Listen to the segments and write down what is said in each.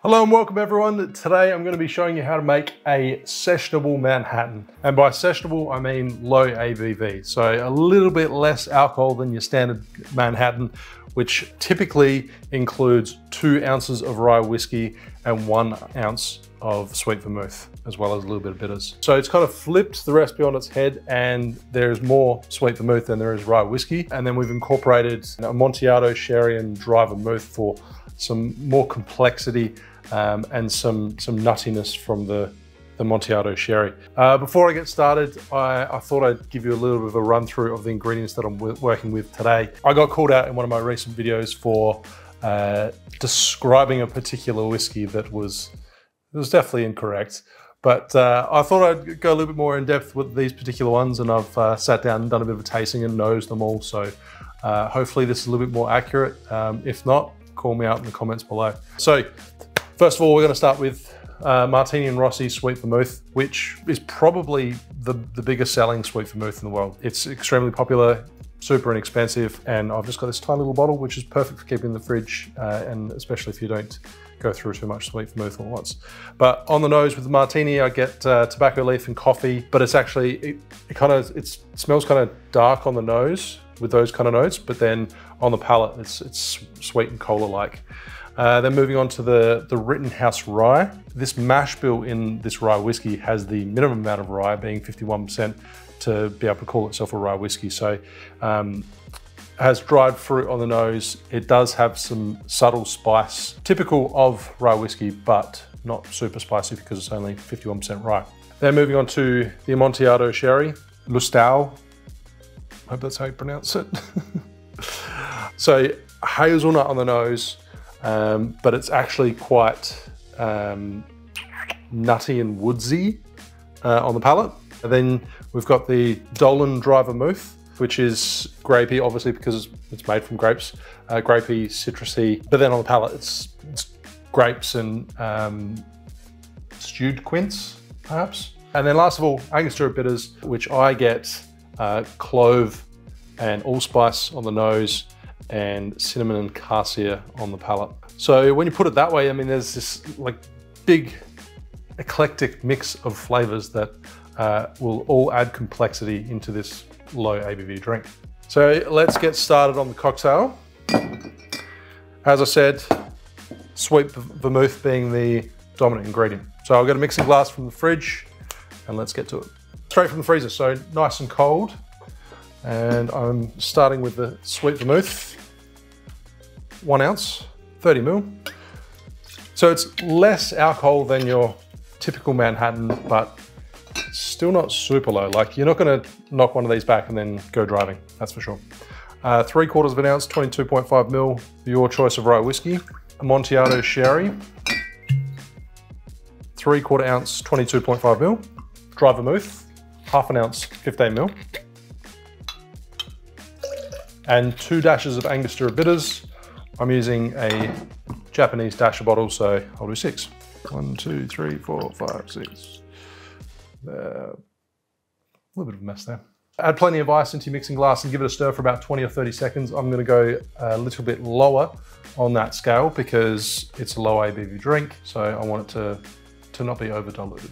Hello and welcome everyone. Today I'm going to be showing you how to make a sessionable Manhattan. And by sessionable, I mean low ABV. So a little bit less alcohol than your standard Manhattan, which typically includes 2 ounces of rye whiskey and 1 ounce of sweet vermouth, as well as a little bit of bitters. So it's kind of flipped the recipe on its head, and there's more sweet vermouth than there is rye whiskey. And then we've incorporated Amontillado, sherry and dry vermouth for some more complexity and some nuttiness from the Amontillado sherry. Before I get started, I thought I'd give you a little bit of a run through of the ingredients that I'm working with today. I got called out in one of my recent videos for describing a particular whiskey that was definitely incorrect. But I thought I'd go a little bit more in depth with these particular ones, and I've sat down and done a bit of a tasting and nosed them all. So hopefully this is a little bit more accurate. If not, call me out in the comments below. So first of all, we're going to start with Martini and Rossi sweet vermouth, which is probably the biggest selling sweet vermouth in the world. It's extremely popular, super inexpensive, and I've just got this tiny little bottle, which is perfect for keeping in the fridge, and especially if you don't go through too much sweet vermouth all at once. But on the nose with the Martini, I get tobacco leaf and coffee, but it's actually, it smells kind of dark on the nose with those kind of notes, but then on the palate, it's sweet and cola-like. Then moving on to the Rittenhouse rye. This mash bill in this rye whiskey has the minimum amount of rye, being 51%, to be able to call itself a rye whiskey. So has dried fruit on the nose. It does have some subtle spice, typical of rye whiskey, but not super spicy because it's only 51% rye. Then moving on to the Amontillado sherry, Lustau. I hope that's how you pronounce it. So hazelnut on the nose, but it's actually quite nutty and woodsy on the palate. And then we've got the Dolan dry vermouth, which is grapey, obviously because it's made from grapes, grapey, citrusy. But then on the palate, it's grapes and stewed quince, perhaps. And then last of all, Angostura bitters, which I get clove and allspice on the nose, and cinnamon and cassia on the palate. So when you put it that way, I mean, there's this like big eclectic mix of flavors that will all add complexity into this low ABV drink. So let's get started on the cocktail. As I said, sweet vermouth being the dominant ingredient. So I'll get a mixing glass from the fridge and let's get to it. Straight from the freezer, so nice and cold. And I'm starting with the sweet vermouth, 1 ounce, 30 ml. So it's less alcohol than your typical Manhattan, but it's still not super low. Like, you're not gonna knock one of these back and then go driving, that's for sure. 3/4 of an ounce, 22.5 ml, your choice of rye whiskey. Amontillado sherry, 3/4 ounce, 22.5 ml. Dry vermouth, 1/2 ounce, 15 ml. And 2 dashes of Angostura bitters. I'm using a Japanese dasher bottle, so I'll do 6. 1, 2, 3, 4, 5, 6. A little bit of a mess there. Add plenty of ice into your mixing glass and give it a stir for about 20 or 30 seconds. I'm gonna go a little bit lower on that scale because it's a low ABV drink, so I want it to not be over diluted.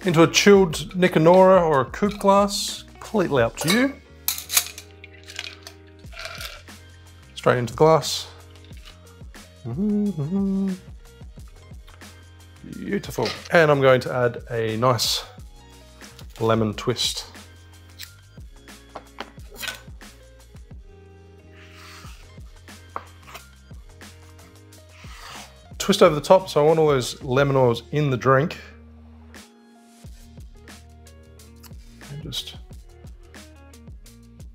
Into a chilled Nicanora or a coupe glass, completely up to you. Straight into the glass. Beautiful. And I'm going to add a nice lemon twist. Twist over the top, so I want all those lemon oils in the drink. Just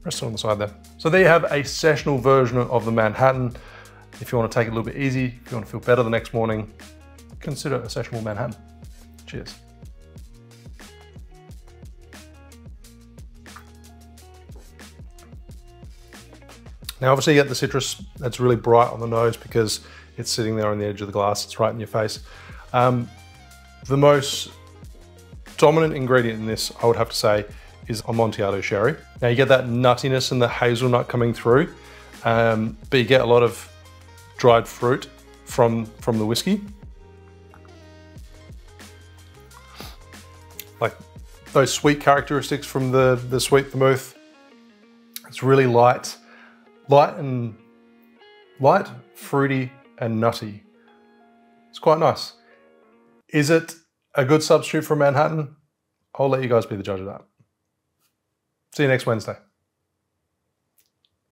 rest it on the side there. So there you have a sessional version of the Manhattan. If you want to take it a little bit easy, if you want to feel better the next morning, consider a sessionable Manhattan. Cheers. Now obviously you get the citrus that's really bright on the nose because it's sitting there on the edge of the glass, it's right in your face. The most dominant ingredient in this, I would have to say, is Amontillado sherry. Now you get that nuttiness and the hazelnut coming through, but you get a lot of dried fruit from the whiskey. Like those sweet characteristics from the sweet vermouth. It's really light, fruity and nutty. It's quite nice. Is it a good substitute for Manhattan? I'll let you guys be the judge of that. See you next Wednesday.